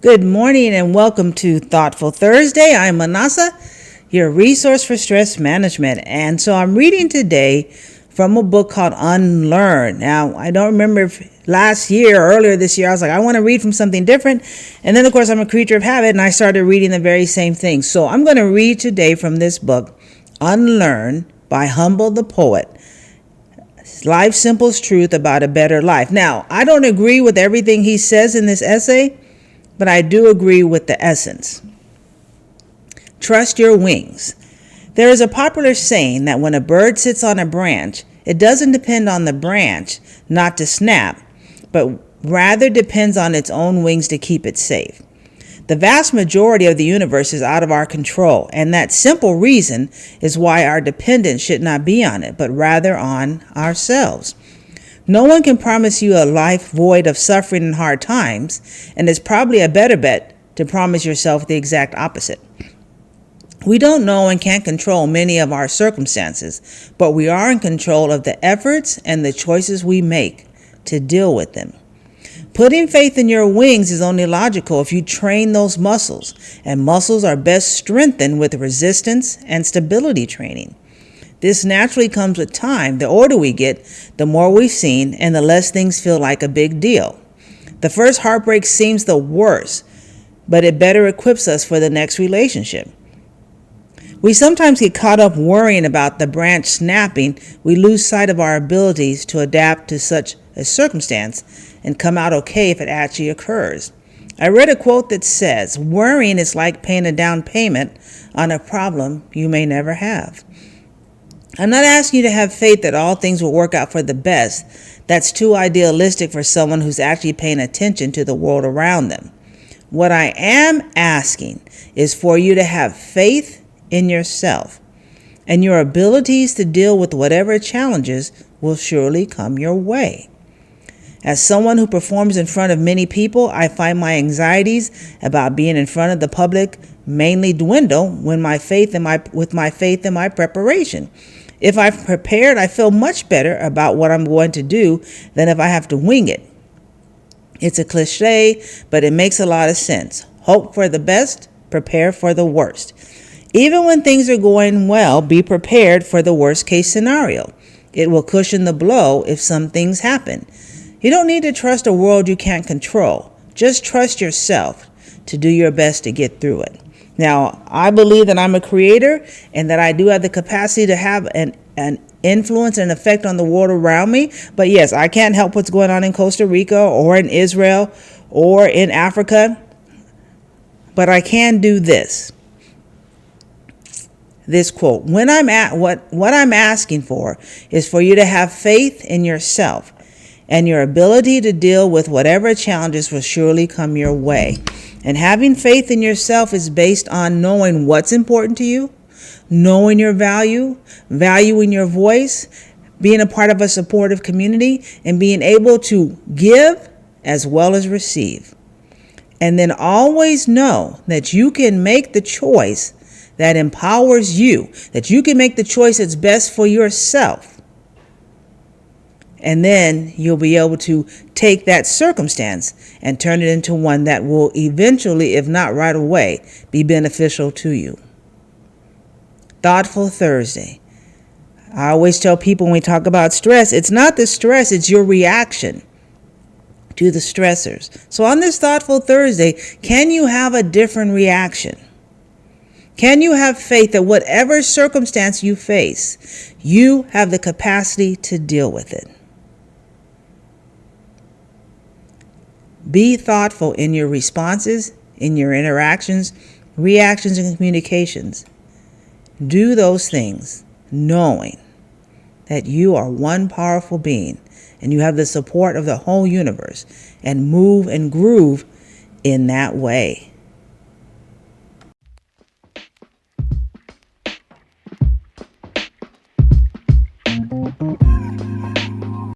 Good morning and welcome to Thoughtful Thursday. I'm Minnassa, your resource for stress management. And so I'm reading today from a book called Unlearn. Now, I don't remember if last year or earlier this year, I was like, I want to read from something different. And then, of course, I'm a creature of habit and I started reading the very same thing. So I'm going to read today from this book, Unlearn by Humble the Poet. Life's simplest truth about a better life. Now, I don't agree with everything he says in this essay, but I do agree with the essence. Trust your wings. There is a popular saying that when a bird sits on a branch, it doesn't depend on the branch not to snap, but rather depends on its own wings to keep it safe. The vast majority of the universe is out of our control, and that simple reason is why our dependence should not be on it, but rather on ourselves. No one can promise you a life void of suffering and hard times, and it's probably a better bet to promise yourself the exact opposite. We don't know and can't control many of our circumstances, but we are in control of the efforts and the choices we make to deal with them. Putting faith in your wings is only logical if you train those muscles, and muscles are best strengthened with resistance and stability training. This naturally comes with time. The older we get, the more we've seen, and the less things feel like a big deal. The first heartbreak seems the worst, but it better equips us for the next relationship. We sometimes get caught up worrying about the branch snapping. We lose sight of our abilities to adapt to such a circumstance and come out okay if it actually occurs. I read a quote that says, "Worrying is like paying a down payment on a problem you may never have." I'm not asking you to have faith that all things will work out for the best. That's too idealistic for someone who's actually paying attention to the world around them. What I am asking is for you to have faith in yourself, and your abilities to deal with whatever challenges will surely come your way. As someone who performs in front of many people, I find my anxieties about being in front of the public mainly dwindle with my faith in my preparation. If I've prepared, I feel much better about what I'm going to do than if I have to wing it. It's a cliche, but it makes a lot of sense. Hope for the best, prepare for the worst. Even when things are going well, be prepared for the worst case scenario. It will cushion the blow if some things happen. You don't need to trust a world you can't control. Just trust yourself to do your best to get through it. Now, I believe that I'm a creator and that I do have the capacity to have an influence and effect on the world around me. But yes, I can't help what's going on in Costa Rica or in Israel or in Africa. But I can do this. This quote, what I'm asking for is for you to have faith in yourself, and your ability to deal with whatever challenges will surely come your way. And having faith in yourself is based on knowing what's important to you, knowing your value, valuing your voice, being a part of a supportive community, and being able to give as well as receive. And then always know that you can make the choice that empowers you, that you can make the choice that's best for yourself. And then you'll be able to take that circumstance and turn it into one that will eventually, if not right away, be beneficial to you. Thoughtful Thursday. I always tell people when we talk about stress, it's not the stress, it's your reaction to the stressors. So on this Thoughtful Thursday, can you have a different reaction? Can you have faith that whatever circumstance you face, you have the capacity to deal with it? Be thoughtful in your responses, in your interactions, reactions, and communications. Do those things knowing that you are one powerful being and you have the support of the whole universe, and move and groove in that way.